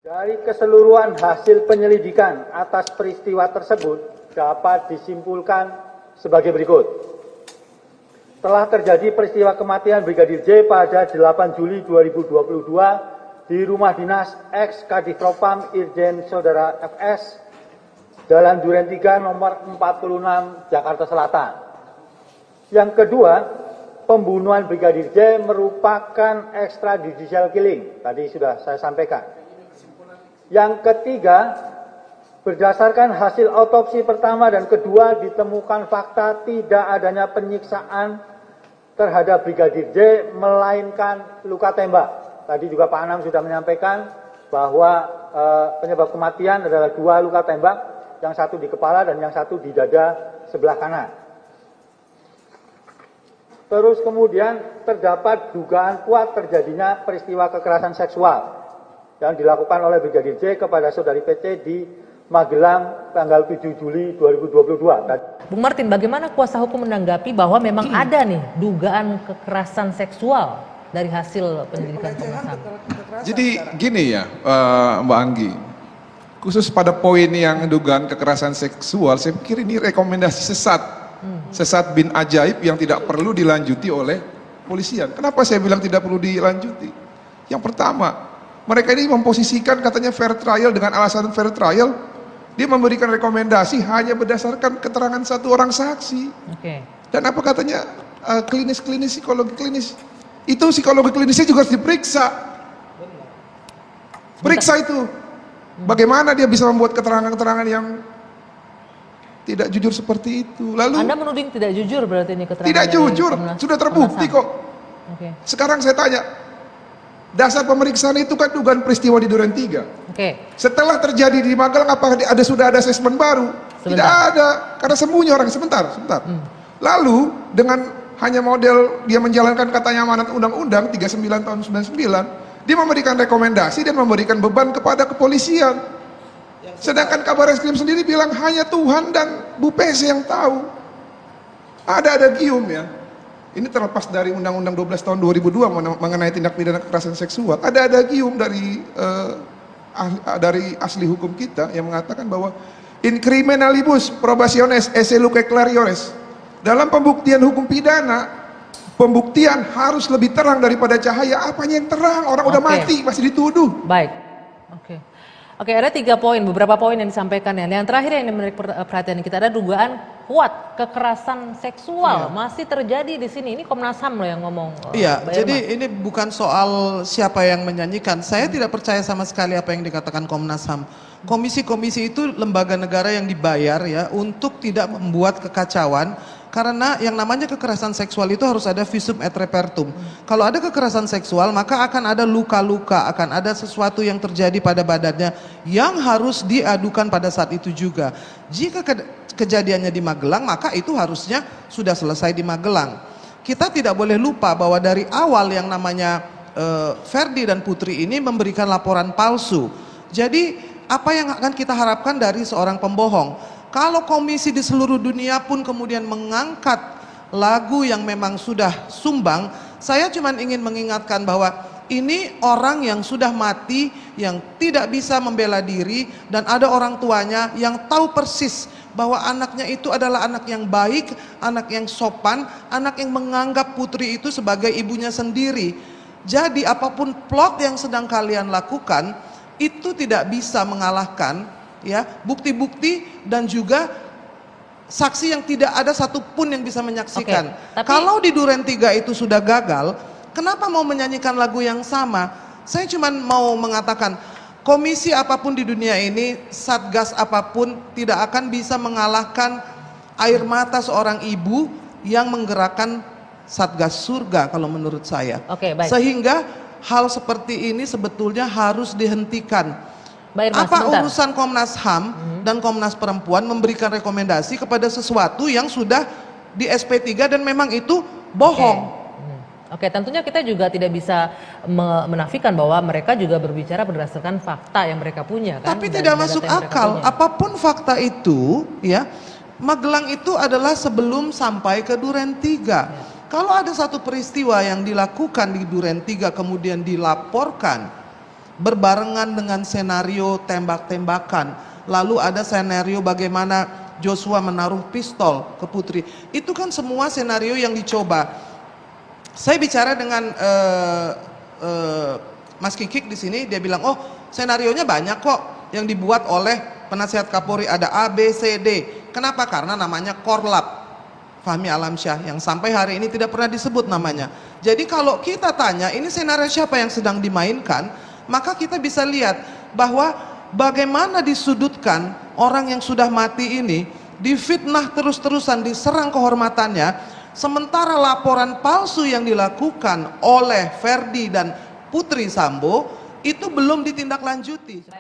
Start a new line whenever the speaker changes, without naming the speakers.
Dari keseluruhan hasil penyelidikan atas peristiwa tersebut dapat disimpulkan sebagai berikut. Telah terjadi peristiwa kematian Brigadir J pada 8 Juli 2022 di rumah dinas ex Kadif Propam Irjen Saudara FS, Jalan Duren 3 nomor 46 Jakarta Selatan. Yang kedua, pembunuhan Brigadir J merupakan extrajudicial killing. Tadi sudah saya sampaikan. Yang ketiga, berdasarkan hasil autopsi pertama dan kedua ditemukan fakta tidak adanya penyiksaan terhadap Brigadir J melainkan luka tembak. Tadi juga Pak Anam sudah menyampaikan bahwa penyebab kematian adalah 2 luka tembak, yang satu di kepala dan yang satu di dada sebelah kanan. Terus kemudian terdapat dugaan kuat terjadinya peristiwa kekerasan seksual yang dilakukan oleh Brigadir J kepada saudari PC di Magelang tanggal 7 Juli 2022.
Bung Martin, bagaimana kuasa hukum menanggapi bahwa memang ada nih dugaan kekerasan seksual dari hasil penyelidikan Komnas HAM?
Jadi gini ya Mbak Anggi, khusus pada poin yang dugaan kekerasan seksual, saya pikir ini rekomendasi sesat bin ajaib yang tidak perlu dilanjuti oleh polisian. Kenapa saya bilang tidak perlu dilanjuti? Yang pertama, mereka ini memposisikan katanya fair trial dengan alasan fair trial, dia memberikan rekomendasi hanya berdasarkan keterangan satu orang saksi. Dan apa katanya klinis-klinis, psikologi klinis, itu psikologi klinisnya juga harus diperiksa. Periksa itu, bagaimana dia bisa membuat keterangan-keterangan yang tidak jujur seperti itu. Lalu
Anda menuding tidak jujur berarti ini keterangan?
Tidak jujur, sudah terbukti kok. Sekarang saya tanya, dasar pemeriksaan itu kan dugaan peristiwa di Duren 3. Setelah terjadi di Magelang, apakah sudah ada asesmen baru? Tidak ada, karena sembunyi orang. Sebentar. Lalu dengan hanya model dia menjalankan katanya amanat undang-undang 39 tahun 99, dia memberikan rekomendasi dan memberikan beban kepada kepolisian. Sedangkan Kabar Reskrim sendiri bilang hanya Tuhan dan Bu PC yang tahu. Ada gium ya. Ini terlepas dari Undang-Undang 12 tahun 2002 mengenai tindak pidana kekerasan seksual. Ada gium dari ahli hukum kita yang mengatakan bahwa in criminalibus probationes esse luce clariores. Dalam pembuktian hukum pidana, pembuktian harus lebih terang daripada cahaya. Apanya yang terang? Orang udah mati masih dituduh.
Baik. Oke, ada 3 poin, beberapa poin yang disampaikan ya. Yang terakhir yang menarik perhatian kita, ada dugaan kuat kekerasan seksual masih terjadi di sini. Ini Komnas HAM loh yang ngomong.
Iya, jadi ini bukan soal siapa yang menyanyikan. Saya tidak percaya sama sekali apa yang dikatakan Komnas HAM. Komisi-komisi itu lembaga negara yang dibayar ya untuk tidak membuat kekacauan. Karena yang namanya kekerasan seksual itu harus ada visum et repertum. Kalau ada kekerasan seksual maka akan ada luka-luka, akan ada sesuatu yang terjadi pada badannya yang harus diadukan pada saat itu juga. Jika kejadiannya di Magelang maka itu harusnya sudah selesai di Magelang. Kita tidak boleh lupa bahwa dari awal yang namanya Ferdi dan Putri ini memberikan laporan palsu. Jadi apa yang akan kita harapkan dari seorang pembohong? Kalau komisi di seluruh dunia pun kemudian mengangkat lagu yang memang sudah sumbang, saya cuma ingin mengingatkan bahwa ini orang yang sudah mati, yang tidak bisa membela diri, dan ada orang tuanya yang tahu persis bahwa anaknya itu adalah anak yang baik, anak yang sopan, anak yang menganggap Putri itu sebagai ibunya sendiri. Jadi apapun plot yang sedang kalian lakukan, itu tidak bisa mengalahkan ya bukti-bukti dan juga saksi yang tidak ada satupun yang bisa menyaksikan. Kalau di Duren 3 itu sudah gagal, kenapa mau menyanyikan lagu yang sama? Saya cuma mau mengatakan, komisi apapun di dunia ini, satgas apapun tidak akan bisa mengalahkan air mata seorang ibu yang menggerakkan satgas surga kalau menurut saya. Sehingga hal seperti ini sebetulnya harus dihentikan. Apa urusan Komnas HAM dan Komnas Perempuan memberikan rekomendasi kepada sesuatu yang sudah di SP3 dan memang itu bohong.
Tentunya kita juga tidak bisa menafikan bahwa mereka juga berbicara berdasarkan fakta yang mereka punya kan.
Tapi tidak masuk akal, apapun fakta itu ya, Magelang itu adalah sebelum sampai ke Duren 3. Kalau ada satu peristiwa yang dilakukan di Duren 3 kemudian dilaporkan berbarengan dengan senario tembak-tembakan. Lalu ada senario bagaimana Joshua menaruh pistol ke Putri. Itu kan semua senario yang dicoba. Saya bicara dengan Mas Kikik di sini, dia bilang, oh senarionya banyak kok yang dibuat oleh penasihat Kapolri, ada A, B, C, D. Kenapa? Karena namanya Korlap Fahmi Alamsyah yang sampai hari ini tidak pernah disebut namanya. Jadi kalau kita tanya ini senario siapa yang sedang dimainkan, maka kita bisa lihat bahwa bagaimana disudutkan orang yang sudah mati ini, difitnah terus-terusan, diserang kehormatannya, sementara laporan palsu yang dilakukan oleh Ferdi dan Putri Sambo itu belum ditindaklanjuti.